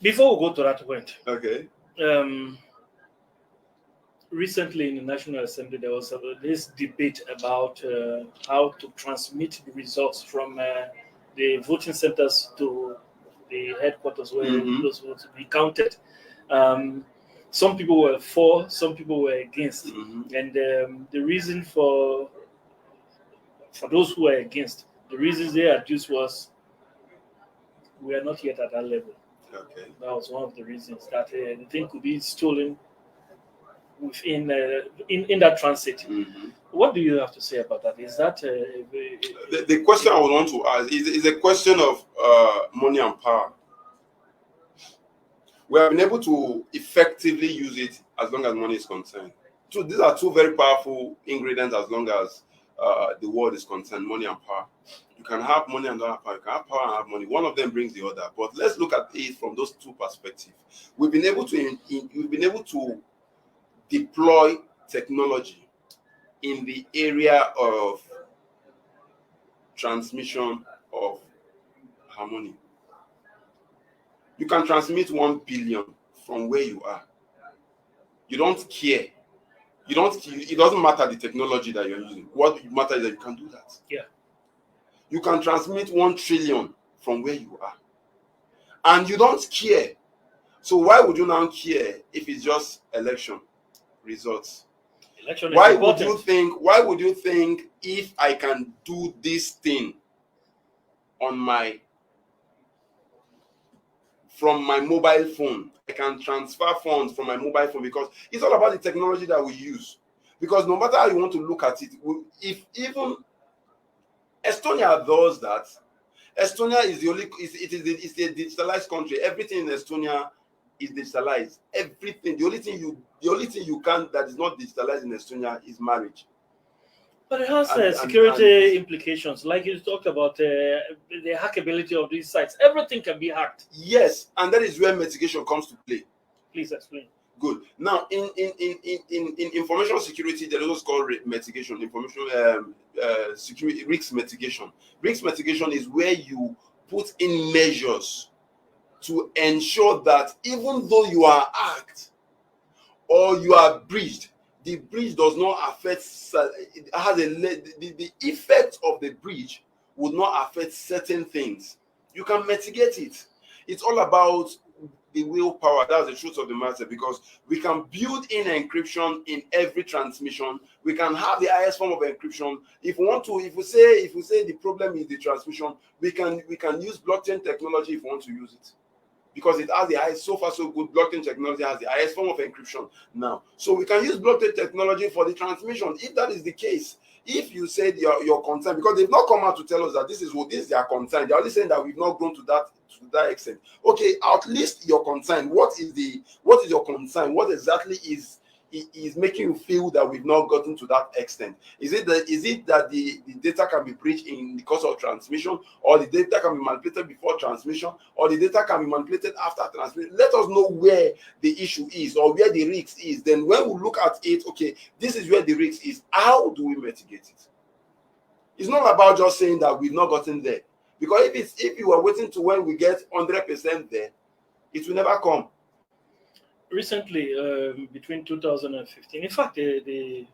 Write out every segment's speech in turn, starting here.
Before we go to that point, Okay. Recently in the National Assembly, there was this debate about how to transmit the results from the voting centers to the headquarters where Mhm. those votes will be counted. Um, some people were for, some people were against, Mhm. and the reason for those who were against, the reasons they adduced was we are not yet at that level. Okay. That was one of the reasons that the thing could be stolen within in that transit. Mhm. What do you have to say about that? Is that The question I would want to ask is a question of money and power. We have been able to effectively use it as long as money is concerned. So these are two very powerful ingredients as long as the world is concerned, money and power. You can have money and not have power. You can have power and have money. One of them brings the other. But let's look at it from those two perspectives. We've been able to we've been able to deploy technology in the area of transmission of harmony. You can transmit 1 billion from where you are. You don't care. You don't. It doesn't matter the technology that you're using. What matters is that you can do that. Yeah. You can transmit 1 trillion from where you are, and you don't care. So why would you now care if it's just election results? Election is Why would important. you think? Why would you think if I can do this thing on from my mobile phone, I can transfer funds from my mobile phone, because it's all about the technology that we use. Because no matter how you want to look at it, if even Estonia does that, Estonia is the only it's a digitalized country. Everything in Estonia is digitalized. Everything. The only thing you can that is not digitalized in Estonia is marriage. But it has And security implications, like you talked about the hackability of these sites. Everything can be hacked. yes, and that is where mitigation comes to play. Please explain. Good. Now, in information security, there is what's called mitigation, information security, risk mitigation. Risk mitigation is where you put in measures to ensure that even though you are hacked or you are breached, the breach does not affect. It has the effect of the breach would not affect certain things. You can mitigate it. It's all about the willpower. That's the truth of the matter, because we can build in encryption in every transmission. We can have the highest form of encryption. If we want to, if we say the problem is the transmission, we can use blockchain technology if we want to use it, because it has the highest. So far so good. Blockchain technology has the highest form of encryption now, so we can use blockchain technology for the transmission. If that is the case, if you said your concern, because they've not come out to tell us that this is their concern, they're only saying that we've not grown to that extent. Okay, at least your concern. What is your concern? What exactly is making you feel that we've not gotten to that extent? Is it that the data can be breached in the course of transmission, or the data can be manipulated before transmission, or the data can be manipulated after transmission? Let us know where the issue is or where the risk is. Then when we look at it, okay, this is where the risk is. How do we mitigate it? It's not about just saying that we've not gotten there, because if you are waiting to when we get 100% there, it will never come. Recently, between 2015, in fact, the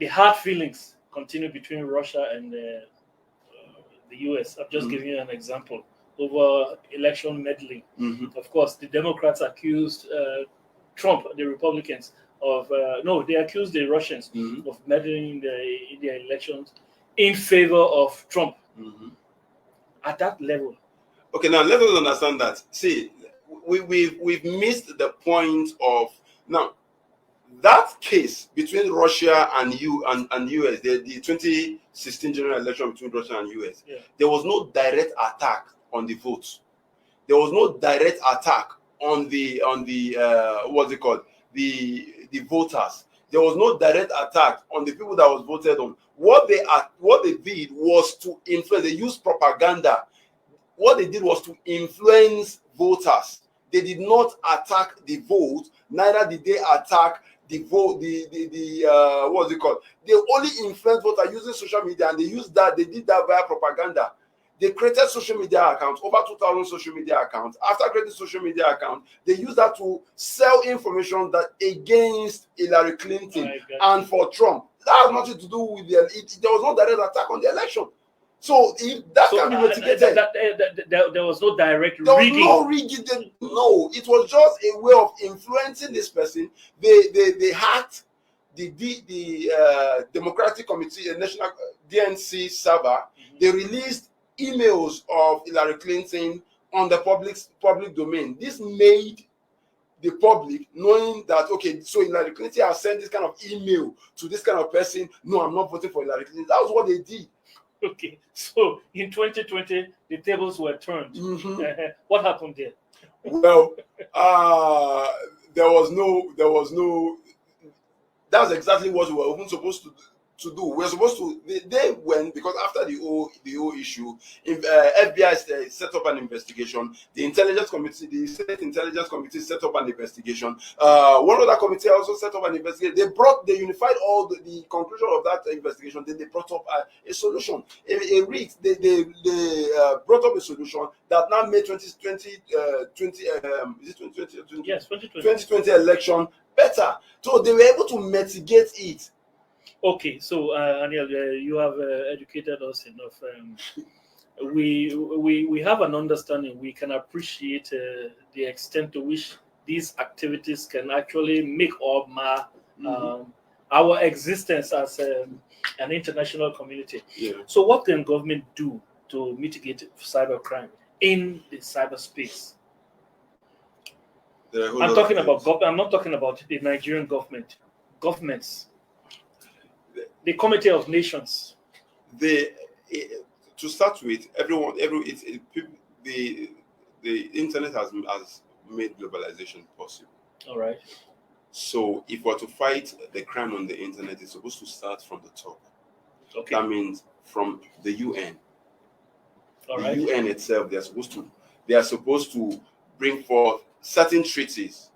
hard feelings continue between Russia and the US. I'm just giving you an example over election meddling. Of course, the Democrats accused Trump, the Republicans, of no, they accused the Russians of meddling in their elections in favor of Trump. At that level. Okay, now let us understand that. See, we've missed the point of now that case between Russia and US, the 2016 general election between Russia and US. Yeah. There was no direct attack on the votes. There was no direct attack on the what's it called, the voters. There was no direct attack on the people that was voted on. What they did was to influence. They used propaganda. What they did was to influence voters. They did not attack the vote. Neither did they attack the vote. What's it called? They only influenced voters using social media, and they did that via propaganda. They created social media accounts, over 2,000 social media accounts. After creating social media account, they use that to sell information that against Hillary Clinton and for Trump. That has nothing to do with there was no direct attack on the election. So if that can be mitigated, there was no direct rigging. There was no rigging. No, it was just a way of influencing this person. They hacked the Democratic Committee, National DNC server. They released emails of Hillary Clinton on the public domain. This made the public knowing that, okay, so Hillary Clinton has sent this kind of email to this kind of person. No, I'm not voting for Hillary Clinton. That was what they did. Okay, so in 2020, the tables were turned. What happened there? Well, there was no. That's exactly what we were even supposed to do. We're supposed to. They went because after the whole issue, FBI set up an investigation. The intelligence committee, the state intelligence committee, set up an investigation. One other committee also set up an investigation. They unified all the conclusion of that investigation. Then they brought up a solution. They brought up a solution that now made 2020 Yes, 2020 election better. So they were able to mitigate it. Okay, so Hanniel, you have educated us enough. We have an understanding. We can appreciate the extent to which these activities can actually make or mar our existence as an international community. Yeah. So, what can government do to mitigate cybercrime in the cyberspace? I'm talking about I'm not talking about the Nigerian government. Governments. The Committee of Nations. To start with, the internet has made globalization possible. All right. So if we're to fight the crime on the internet, it's supposed to start from the top. Okay. That means from the UN. All the right. UN itself, they are supposed to bring forth certain treaties.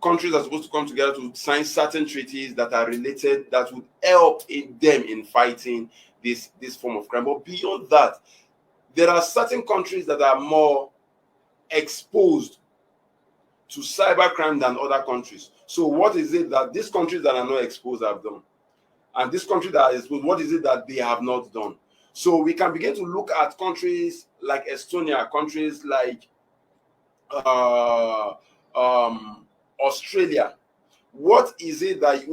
Countries are supposed to come together to sign certain treaties that are related, that would help them in fighting this form of crime. But beyond that, there are certain countries that are more exposed to cybercrime than other countries. So what is it that these countries that are not exposed have done? And this country that is exposed, what is it that they have not done? So we can begin to look at countries like Estonia, countries like Australia. What is it that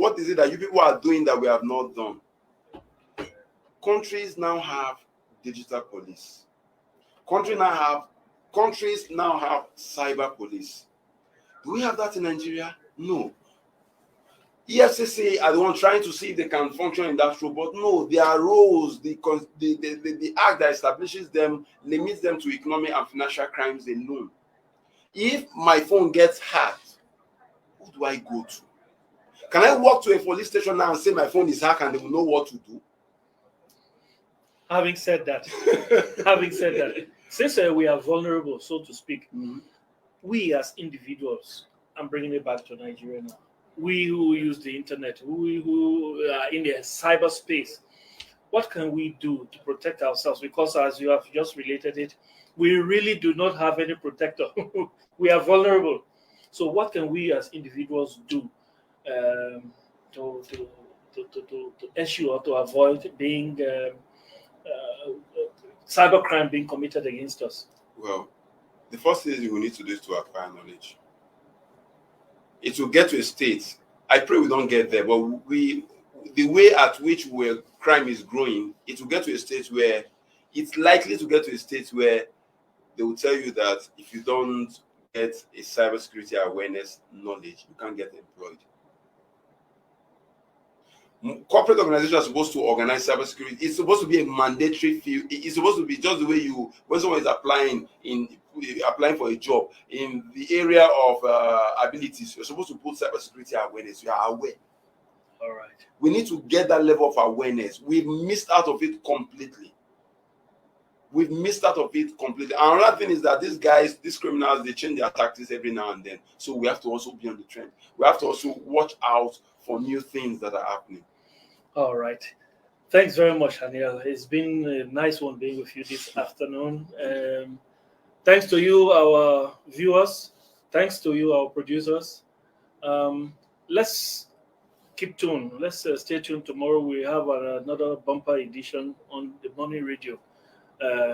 you people are doing that we have not done? Countries now have digital police. Countries now have cyber police. Do we have that in Nigeria? No. EFCC are the one trying to see if they can function in that role, but no, their roles, the act that establishes them limits them to economic and financial crimes alone. If my phone gets hacked, who do I go to? Can I walk to a police station now and say my phone is hacked and they will know what to do? Having said that, since we are vulnerable, so to speak, we as individuals, I'm bringing it back to Nigeria now, we who use the internet, we who are in the cyberspace, what can we do to protect ourselves? Because as you have just related it, we really do not have any protector. We are vulnerable. So what can we as individuals do to ensure or to avoid being cybercrime being committed against us? Well, the first thing you will need to do is to acquire knowledge. It will get to a state. I pray we don't get there, but the way at which crime is growing, it will get to a state where it's likely to get to a state where they will tell you that if you don't get a cybersecurity awareness knowledge, you can't get employed. Corporate organizations are supposed to organize cybersecurity. It's supposed to be a mandatory field. It's supposed to be just the way when someone is applying for a job in the area of abilities, you're supposed to put cybersecurity awareness. You are aware. All right. We need to get that level of awareness. We've missed out of it completely. Another thing is that these criminals, they change their tactics every now and then. So we have to also be on the trend. We have to also watch out for new things that are happening. All right. Thanks very much, Hanniel. It's been a nice one being with you this afternoon. Thanks to you, our viewers. Thanks to you, our producers. Let's keep tuned. Let's stay tuned. Tomorrow we have another bumper edition on the morning radio.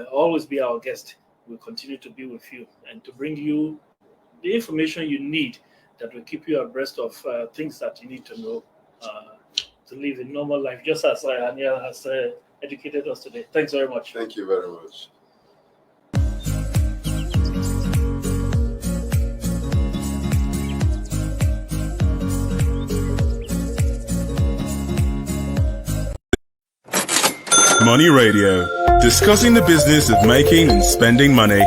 Always be our guest. We'll continue to be with you and to bring you the information you need that will keep you abreast of things that you need to know to live a normal life, just as Hanniel has educated us today. Thanks very much. Thank you very much. Money Radio, discussing the business of making and spending money.